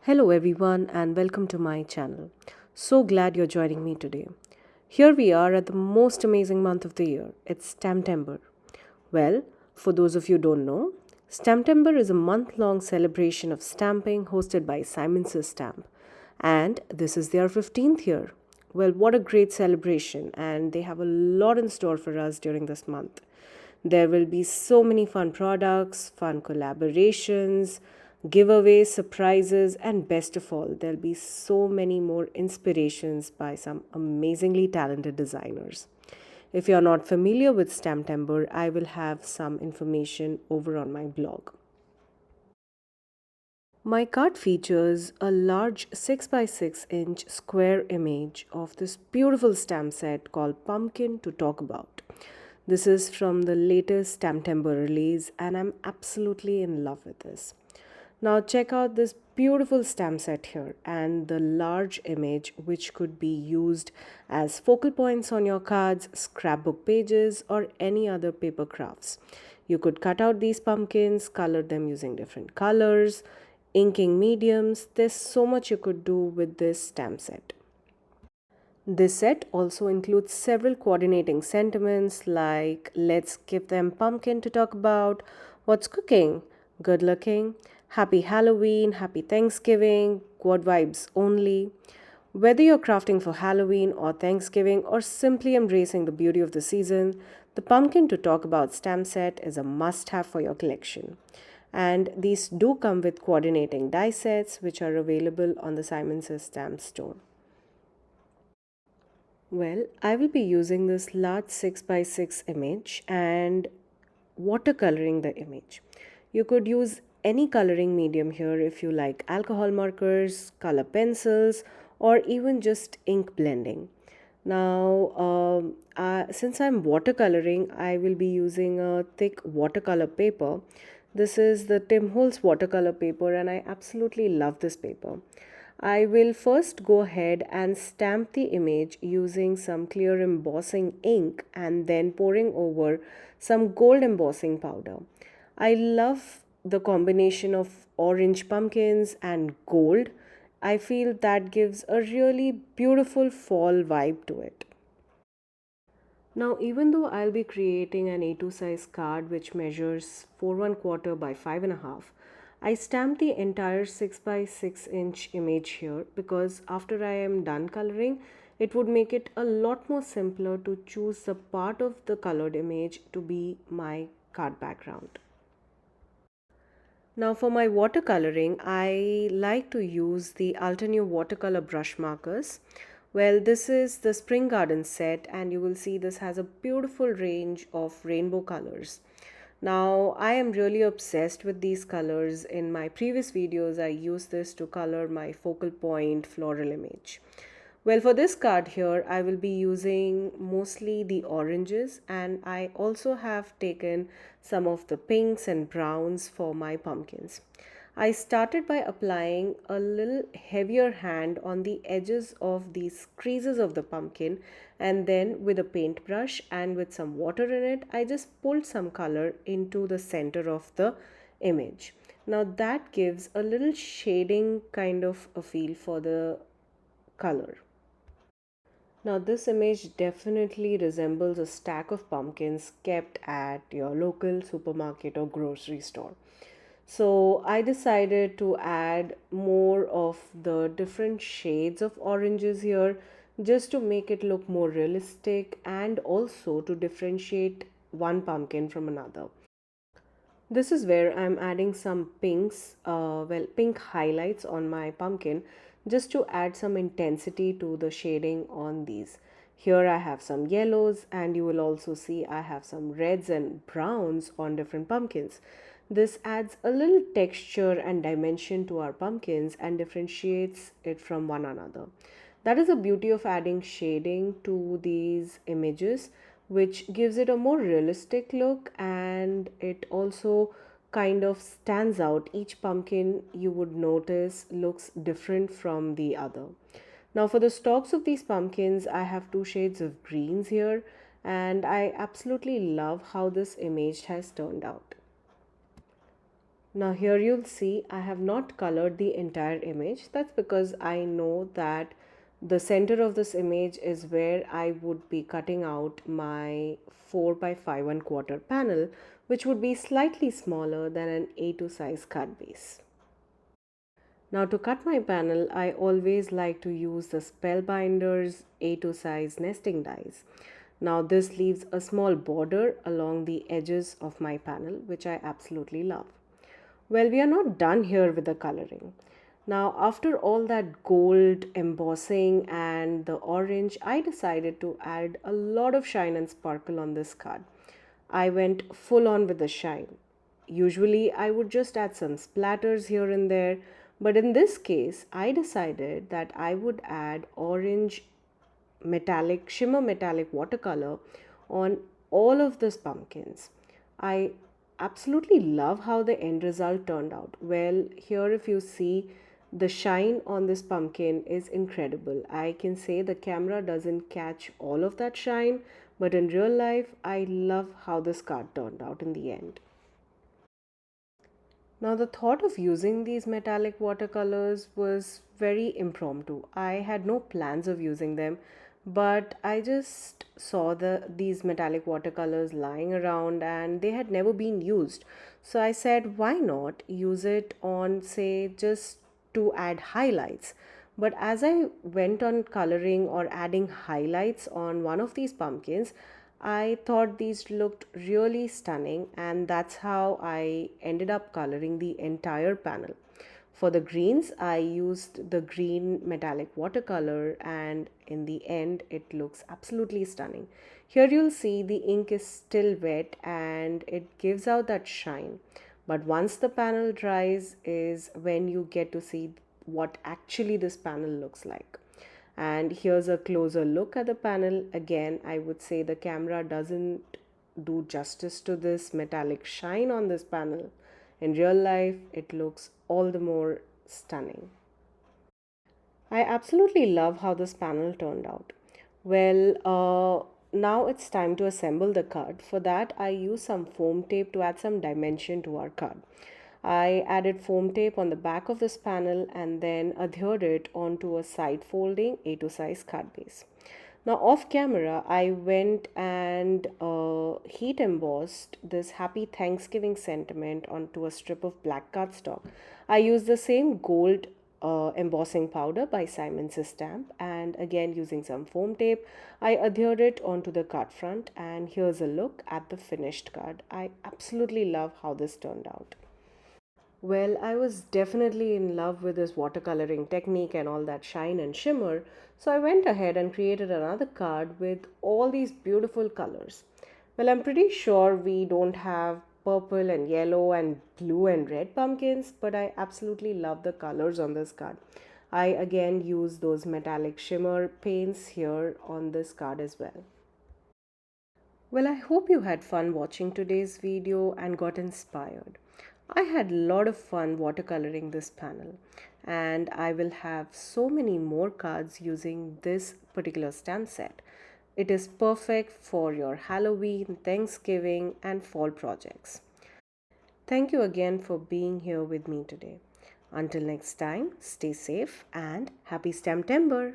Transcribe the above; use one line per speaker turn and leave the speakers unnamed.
Hello, everyone, and welcome to my channel. So glad you're joining me today. Here we are at the most amazing month of the year. It's STAMPtember. Well, for those of you who don't know, STAMPtember is a month-long celebration of stamping hosted by Simon Says Stamp, and this is their 15th year. Well, what a great celebration, and they have a lot in store for us during this month. There will be so many fun products, fun collaborations, giveaways, surprises, and best of all, there'll be so many more inspirations by some amazingly talented designers. If you're not familiar with STAMPtember, I will have some information over on my blog. My card features a large 6 by 6 inch square image of this beautiful stamp set called Pumpkin to Talk About. This is from the latest STAMPtember release, and I'm absolutely in love with this. Now, check out this beautiful stamp set here and the large image, which could be used as focal points on your cards, scrapbook pages, or any other paper crafts. You could cut out these pumpkins, color them using different colors, inking mediums. There's so much you could do with this stamp set. This set also includes several coordinating sentiments like let's give them pumpkin to talk about, what's cooking, good looking, happy Halloween, happy Thanksgiving, good vibes only. Whether you're crafting for Halloween or Thanksgiving or simply embracing the beauty of the season, the pumpkin to talk about stamp set is a must have for your collection. And these do come with coordinating die sets which are available on the Simon Says Stamp store. Well, I will be using this large 6 by 6 image and watercoloring the image. You could use any coloring medium here if you like alcohol markers, color pencils, or even just ink blending. Now, since I'm watercoloring, I will be using a thick watercolor paper. This is the Tim Holtz watercolor paper, and I absolutely love this paper. I will first go ahead and stamp the image using some clear embossing ink and then pouring over some gold embossing powder. I love the combination of orange pumpkins and gold. I feel that gives a really beautiful fall vibe to it. Now, even though I'll be creating an A2 size card which measures 4 1/4 by 5 1/2, I stamped the entire 6 by 6 inch image here because after I am done coloring, it would make it a lot more simpler to choose the part of the colored image to be my card background. Now for my watercoloring, I like to use the Altenew watercolor brush markers. Well, this is the Spring Garden set and you will see this has a beautiful range of rainbow colors. Now, I am really obsessed with these colors. In my previous videos, I used this to color my focal point floral image. Well, for this card here, I will be using mostly the oranges, and I also have taken some of the pinks and browns for my pumpkins. I started by applying a little heavier hand on the edges of these creases of the pumpkin, and then with a paintbrush and with some water in it, I just pulled some color into the center of the image. Now that gives a little shading kind of a feel for the color. Now, this image definitely resembles a stack of pumpkins kept at your local supermarket or grocery store. So, I decided to add more of the different shades of oranges here just to make it look more realistic and also to differentiate one pumpkin from another. This is where I'm adding some pink highlights on my pumpkin just to add some intensity to the shading on these. Here I have some yellows and you will also see I have some reds and browns on different pumpkins. This adds a little texture and dimension to our pumpkins and differentiates it from one another. That is the beauty of adding shading to these images, which gives it a more realistic look, and it also kind of stands out. Each pumpkin you would notice looks different from the other. Now for the stalks of these pumpkins, I have two shades of greens here, and I absolutely love how this image has turned out. Now here you'll see I have not colored the entire image. That's because I know that the center of this image is where I would be cutting out my 4 by 5 1/4 panel, which would be slightly smaller than an A2 size card base. Now to cut my panel, I always like to use the Spellbinder's A2 size nesting dies. Now this leaves a small border along the edges of my panel, which I absolutely love. Well, we are not done here with the coloring. Now, after all that gold embossing and the orange, I decided to add a lot of shine and sparkle on this card. I went full on with the shine. Usually, I would just add some splatters here and there, but in this case, I decided that I would add orange metallic, shimmer metallic watercolor on all of these pumpkins. I absolutely love how the end result turned out. Well, here if you see, the shine on this pumpkin is incredible. I can say the camera doesn't catch all of that shine, but in real life, I love how this card turned out in the end. Now, the thought of using these metallic watercolors was very impromptu. I had no plans of using them, but I just saw these metallic watercolors lying around and they had never been used. So I said, why not use it on, say, just to add highlights? But as I went on coloring or adding highlights on one of these pumpkins, I thought these looked really stunning, and that's how I ended up coloring the entire panel. For the greens, I used the green metallic watercolor, and in the end, it looks absolutely stunning. Here you'll see the ink is still wet and it gives out that shine. But once the panel dries is when you get to see what actually this panel looks like. And here's a closer look at the panel. Again, I would say the camera doesn't do justice to this metallic shine on this panel. In real life, it looks all the more stunning. I absolutely love how this panel turned out. Well, now it's time to assemble the card. For that, I use some foam tape to add some dimension to our card. I added foam tape on the back of this panel and then adhered it onto a side folding A2 size card base. Now off camera, I went and heat embossed this happy Thanksgiving sentiment onto a strip of black cardstock. I used the same gold embossing powder by Simon's Stamp, and again using some foam tape, I adhered it onto the card front, and here's a look at the finished card. I absolutely love how this turned out. Well, I was definitely in love with this watercoloring technique and all that shine and shimmer, so I went ahead and created another card with all these beautiful colors. Well, I'm pretty sure we don't have purple and yellow and blue and red pumpkins, but I absolutely love the colors on this card. I again use those metallic shimmer paints here on this card as well. Well, I hope you had fun watching today's video and got inspired. I had a lot of fun watercoloring this panel, and I will have so many more cards using this particular stamp set. It is perfect for your Halloween, Thanksgiving and fall projects. Thank you again for being here with me today. Until next time, stay safe and happy STAMPtember!